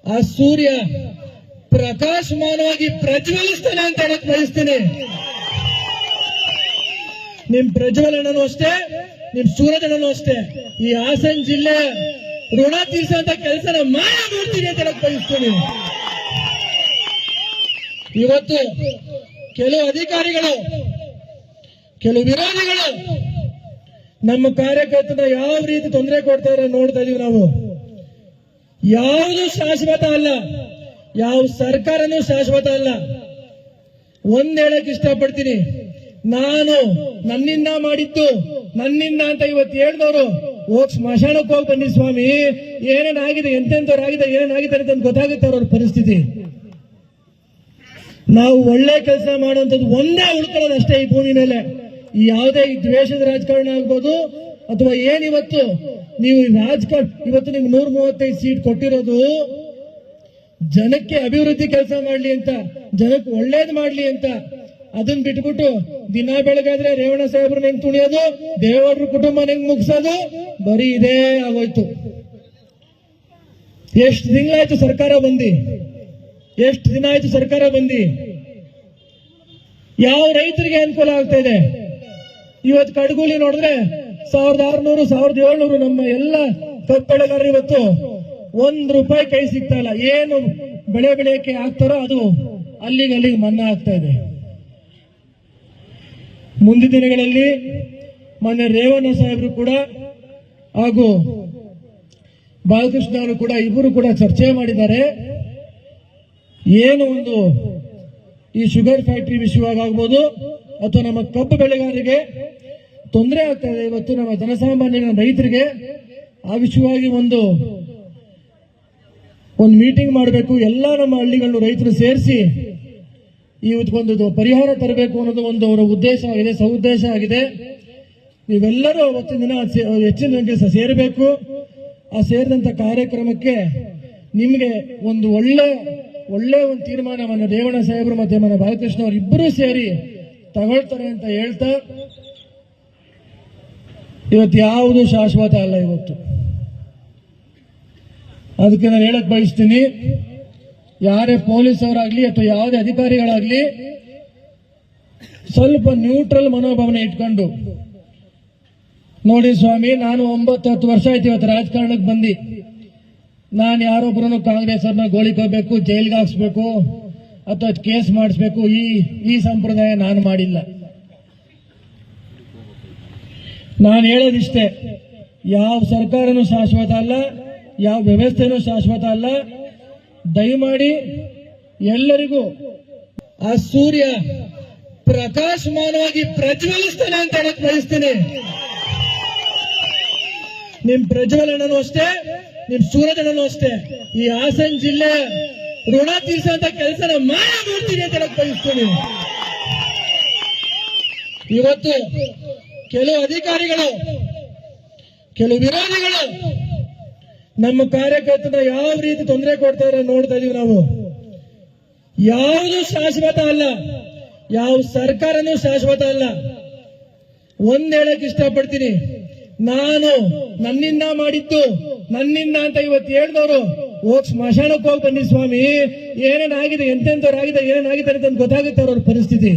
ಆ ಸೂರ್ಯ ಪ್ರಕಾಶಮಾನವಾಗಿ ಪ್ರಜ್ವಲಿಸ್ತಾನೆ ಅಂತ ಹೇಳಕ್ ಬಯಸ್ತೀನಿ. ನಿಮ್ ಪ್ರಜ್ವಲನೂ ಅಷ್ಟೇ, ನಿಮ್ ಸೂರ್ಯನೂ ಅಷ್ಟೇ. ಈ ಹಾಸನ ಜಿಲ್ಲೆ ಋಣ ತೀರ್ಸಂತ ಕೆಲಸನ ಮಾಡ್ತೀನಿ ಅಂತ ಹೇಳಕ್ ಬಯಸ್ತೀನಿ. ಇವತ್ತು ಕೆಲವು ಅಧಿಕಾರಿಗಳು, ಕೆಲವು ವಿರೋಧಿಗಳು ನಮ್ಮ ಕಾರ್ಯಕರ್ತನ ಯಾವ ರೀತಿ ತೊಂದರೆ ಕೊಡ್ತಾರೆ ನೋಡ್ತಾ ಇದೀವಿ ನಾವು. ಯಾವುದು ಶಾಶ್ವತ ಅಲ್ಲ, ಯಾವ ಸರ್ಕಾರನೂ ಶಾಶ್ವತ ಅಲ್ಲ. ಒಂದ್ ಹೇಳಕ್ ಇಷ್ಟಪಡ್ತೀನಿ, ನಾನು ನನ್ನಿಂದ ಮಾಡಿದ್ದು ನನ್ನಿಂದ ಅಂತ ಇವತ್ತು ಹೇಳಿದವರು ಹೋಗ್ ಸ್ಮಶಾನಕ್ಕೆ ಹೋಗಿ ಬನ್ನಿ ಸ್ವಾಮಿ, ಏನೇನಾಗಿದೆ, ಎಂತೆಂತವ್ರಾಗಿದೆ, ಏನೇನಾಗಿದೆ ಅಂತ ಗೊತ್ತಾಗುತ್ತೆ ಅವ್ರ ಪರಿಸ್ಥಿತಿ. ನಾವು ಒಳ್ಳೆ ಕೆಲಸ ಮಾಡುವಂಥದ್ದು ಒಂದೇ ಉಳ್ಕೊಳ್ಳೋದು ಅಷ್ಟೇ ಈ ಭೂಮಿ ಮೇಲೆ. ಯಾವುದೇ ಈ ದ್ವೇಷದ ರಾಜಕಾರಣ ಆಗ್ಬೋದು ಅಥವಾ ಏನಿವತ್ತು ನೀವು ರಾಜಕಾರಣ, ಇವತ್ತು ನಿಮ್ಗೆ 135 ಸೀಟ್ ಕೊಟ್ಟಿರೋದು ಜನಕ್ಕೆ ಅಭಿವೃದ್ಧಿ ಕೆಲಸ ಮಾಡ್ಲಿ ಅಂತ, ಜನಕ್ಕೆ ಒಳ್ಳೇದು ಮಾಡ್ಲಿ ಅಂತ. ಅದನ್ನ ಬಿಟ್ಬಿಟ್ಟು ದಿನ ಬೆಳಗಾದ್ರೆ ರೇವಣ್ಣ ಸಾಹೇಬ್ರನ್ನ ಹೆಂಗ್ ತುಣಿಯೋದು, ದೇವರ ಕುಟುಂಬ ಹೆಂಗ್ ಮುಗಿಸೋದು, ಬರೀ ಇದೇ ಆಗೋಯ್ತು. ಎಷ್ಟು ತಿಂಗಳಾಯ್ತು ಸರ್ಕಾರ ಬಂದಿ, ಎಷ್ಟು ದಿನ ಆಯ್ತು ಸರ್ಕಾರ ಬಂದಿ, ಯಾವ ರೈತರಿಗೆ ಅನುಕೂಲ ಆಗ್ತಾ ಇದೆ? ಇವತ್ತು ಕಡಗೂಲಿ ನೋಡಿದ್ರೆ 1600, 1700 ನಮ್ಮ ಎಲ್ಲ ಕಬ್ಬು ಬೆಳೆಗಾರರು ಇವತ್ತು ₹1 ಕೈ ಸಿಗ್ತಾ ಇಲ್ಲ. ಏನು ಬೆಳೆ ಬೆಳೆಯಕ್ಕೆ ಆಗ್ತಾರೋ ಅದು ಅಲ್ಲಿಗೆ ಮನ್ನಾ ಆಗ್ತಾ ಇದೆ. ಮುಂದಿನ ದಿನಗಳಲ್ಲಿ ಮೊನ್ನೆ ರೇವಣ್ಣ ಸಾಹೇಬರು ಕೂಡ ಹಾಗೂ ಬಾಲಕೃಷ್ಣ ಅವರು ಕೂಡ ಇಬ್ಬರು ಕೂಡ ಚರ್ಚೆ ಮಾಡಿದ್ದಾರೆ. ಏನು ಒಂದು ಈ ಶುಗರ್ ಫ್ಯಾಕ್ಟರಿ ವಿಷಯವಾಗಿ ಆಗ್ಬೋದು ಅಥವಾ ನಮ್ಮ ಕಬ್ಬು ಬೆಳೆಗಾರರಿಗೆ ತೊಂದರೆ ಆಗ್ತಾ ಇದೆ ಇವತ್ತು ನಮ್ಮ ಜನಸಾಮಾನ್ಯ ರೈತರಿಗೆ, ಆ ವಿಷಯವಾಗಿ ಒಂದು ಮೀಟಿಂಗ್ ಮಾಡಬೇಕು. ಎಲ್ಲ ನಮ್ಮ ಹಳ್ಳಿಗಳನ್ನು ರೈತರು ಸೇರಿಸಿ ಇವತ್ತೊಂದು ಪರಿಹಾರ ತರಬೇಕು ಅನ್ನೋದು ಒಂದು ಅವರ ಉದ್ದೇಶ ಆಗಿದೆ, ಸದುದ್ದೇಶ ಆಗಿದೆ. ನೀವೆಲ್ಲರೂ ಅವತ್ತಿನ ದಿನ ಹೆಚ್ಚಿನ ಸಂಖ್ಯೆ ಸೇರಬೇಕು. ಆ ಸೇರಿದಂತ ಕಾರ್ಯಕ್ರಮಕ್ಕೆ ನಿಮಗೆ ಒಂದು ಒಳ್ಳೆ ಒಂದು ತೀರ್ಮಾನವನ್ನು ರೇವಣ್ಣ ಸಾಹೇಬರು ಮತ್ತೆ ಮನ ಬಾಲಕೃಷ್ಣ ಅವರು ಇಬ್ಬರೂ ಸೇರಿ ತಗೊಳ್ತಾರೆ ಅಂತ ಹೇಳ್ತಾ, ಇವತ್ತು ಯಾವುದು ಶಾಶ್ವತ ಅಲ್ಲ. ಇವತ್ತು ಅದಕ್ಕೆ ನಾನು ಹೇಳಕ್ ಬಯಸ್ತೀನಿ, ಯಾರೇ ಪೊಲೀಸ್ ಅವರಾಗ್ಲಿ ಅಥವಾ ಯಾವುದೇ ಅಧಿಕಾರಿಗಳಾಗ್ಲಿ ಸ್ವಲ್ಪ ನ್ಯೂಟ್ರಲ್ ಮನೋಭಾವನೆ ಇಟ್ಕೊಂಡು ನೋಡಿ ಸ್ವಾಮಿ, ನಾನು 9-10 ವರ್ಷ ಆಯ್ತು ಇವತ್ತು ರಾಜಕಾರಣಕ್ಕೆ ಬಂದು. ನಾನು ಯಾರೊಬ್ಬರನ್ನು ಕಾಂಗ್ರೆಸ್ ಅವ್ರನ್ನ ಗೋಳಿಕೋಬೇಕು, ಜೈಲ್ಗೆ ಹಾಕ್ಸ್ಬೇಕು ಅಥವಾ ಕೇಸ್ ಮಾಡಿಸ್ಬೇಕು, ಈ ಸಂಪ್ರದಾಯ ನಾನು ಮಾಡಿಲ್ಲ. ನಾನು ಹೇಳೋದಿಷ್ಟೇ, ಯಾವ ಸರ್ಕಾರನೂ ಶಾಶ್ವತ ಅಲ್ಲ, ಯಾವ ವ್ಯವಸ್ಥೆನೂ ಶಾಶ್ವತ ಅಲ್ಲ. ದಯಮಾಡಿ ಎಲ್ಲರಿಗೂ ಆ ಸೂರ್ಯ ಪ್ರಕಾಶಮಾನವಾಗಿ ಪ್ರಜ್ವಲಿಸ್ತಾನೆ ಅಂತ ಹೇಳಕ್ ಬಯಸ್ತೀನಿ. ನಿಮ್ ಪ್ರಜ್ವಲನೂ ಅಷ್ಟೇ, ನಿಮ್ ಸೂರ್ಯನೂ ಅಷ್ಟೇ. ಈ ಹಾಸನ ಜಿಲ್ಲೆ ಋಣ ತೀರ್ಸಂತ ಕೆಲಸನ ಮಾಡ್ತೀನಿ ಅಂತ ಹೇಳಕ್ ಬಯಸ್ತೀನಿ. ಇವತ್ತು ಕೆಲವು ಅಧಿಕಾರಿಗಳು, ಕೆಲವು ವಿರೋಧಿಗಳು ನಮ್ಮ ಕಾರ್ಯಕರ್ತನ ಯಾವ ರೀತಿ ತೊಂದರೆ ಕೊಡ್ತಾರೆ ನೋಡ್ತಾ ಇದೀವಿ ನಾವು. ಯಾವುದು ಶಾಶ್ವತ ಅಲ್ಲ, ಯಾವ ಸರ್ಕಾರನೂ ಶಾಶ್ವತ ಅಲ್ಲ. ಒಂದ್ ಹೇಳಕ್ ಇಷ್ಟಪಡ್ತೀನಿ, ನಾನು ನನ್ನಿಂದ ಮಾಡಿದ್ದು ನನ್ನಿಂದ ಅಂತ ಇವತ್ತು ಹೇಳಿದವರು ಹೋಗ್ ಸ್ಮಶಾನಕ್ಕೆ ಹೋಗಿ ಬನ್ನಿ ಸ್ವಾಮಿ, ಏನೇನಾಗಿದೆ, ಎಂತೆಂತವ್ರಾಗಿದೆ, ಏನೇನಾಗಿದೆ ಅಂತ ಗೊತ್ತಾಗುತ್ತೆ ಅವ್ರ ಪರಿಸ್ಥಿತಿ.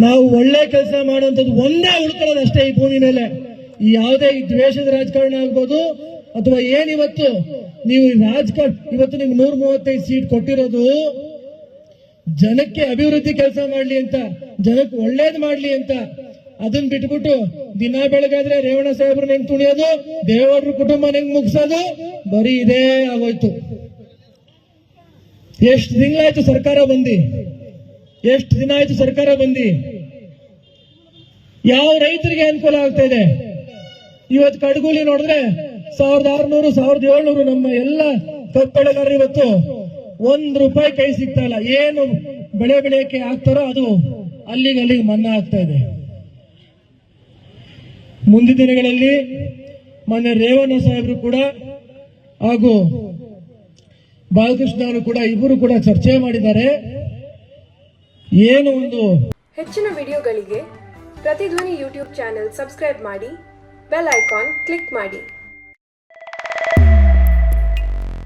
ನಾವು ಒಳ್ಳೆ ಕೆಲಸ ಮಾಡುವಂಥದ್ದು ಒಂದೇ ಉಳ್ಕೊಳ್ಳೋದು ಅಷ್ಟೇ ಈ ಭೂಮಿ ಮೇಲೆ. ಯಾವುದೇ ಈ ದ್ವೇಷದ ರಾಜಕಾರಣ ಆಗ್ಬೋದು ಅಥವಾ ಏನಿವತ್ತು ನೀವು ಇವತ್ತು ನಿಮ್ಗೆ 135 ಸೀಟ್ ಕೊಟ್ಟಿರೋದು ಜನಕ್ಕೆ ಅಭಿವೃದ್ಧಿ ಕೆಲಸ ಮಾಡ್ಲಿ ಅಂತ, ಜನಕ್ಕೆ ಒಳ್ಳೇದು ಮಾಡ್ಲಿ ಅಂತ. ಅದನ್ನ ಬಿಟ್ಬಿಟ್ಟು ದಿನ ಬೆಳಗಾದ್ರೆ ರೇವಣ್ಣ ಸಾಹೇಬ್ರನ್ನ ಹೆಂಗ್ ತುಣಿಯೋದು, ದೇವರ ಕುಟುಂಬ ಹೆಂಗ್ ಮುಗಿಸೋದು, ಬರೀ ಇದೇ ಆಗೋಯ್ತು. ಎಷ್ಟು ತಿಂಗಳಾಯ್ತು ಸರ್ಕಾರ ಬಂದಿ, ಎಷ್ಟು ದಿನ ಆಯ್ತು ಸರ್ಕಾರ ಬಂದಿ, ಯಾವ ರೈತರಿಗೆ ಅನುಕೂಲ ಆಗ್ತಾ ಇದೆ? ಇವತ್ತು ಕಡಗೂಲಿ ನೋಡಿದ್ರೆ 1600, 1700 ನಮ್ಮ ಎಲ್ಲ ಕಬ್ಬು ಬೆಳೆಗಾರರು ಇವತ್ತು ₹1 ಕೈ ಸಿಗ್ತಾ ಇಲ್ಲ. ಏನು ಬೆಳೆ ಬೆಳೆಯಕ್ಕೆ ಆಗ್ತಾರೋ ಅದು ಅಲ್ಲಿಗೆ ಮನ್ನಾ ಆಗ್ತಾ ಇದೆ. ಮುಂದಿನ ದಿನಗಳಲ್ಲಿ ಮೊನ್ನೆ ರೇವಣ್ಣ ಸಾಹೇಬರು ಕೂಡ ಹಾಗೂ ಬಾಲಕೃಷ್ಣ ಅವರು ಕೂಡ ಇಬ್ಬರು ಕೂಡ ಚರ್ಚೆ ಮಾಡಿದ್ದಾರೆ. ಏನು ಒಂದು ಹೆಚ್ಚಿನ ವಿಡಿಯೋಗಳಿಗೆ ಪ್ರತಿಧ್ವನಿ ಯೂಟ್ಯೂಬ್ ಚಾನೆಲ್ ಸಬ್ಸ್ಕ್ರೈಬ್ ಮಾಡಿ, ಬೆಲ್ ಐಕಾನ್ ಕ್ಲಿಕ್ ಮಾಡಿ.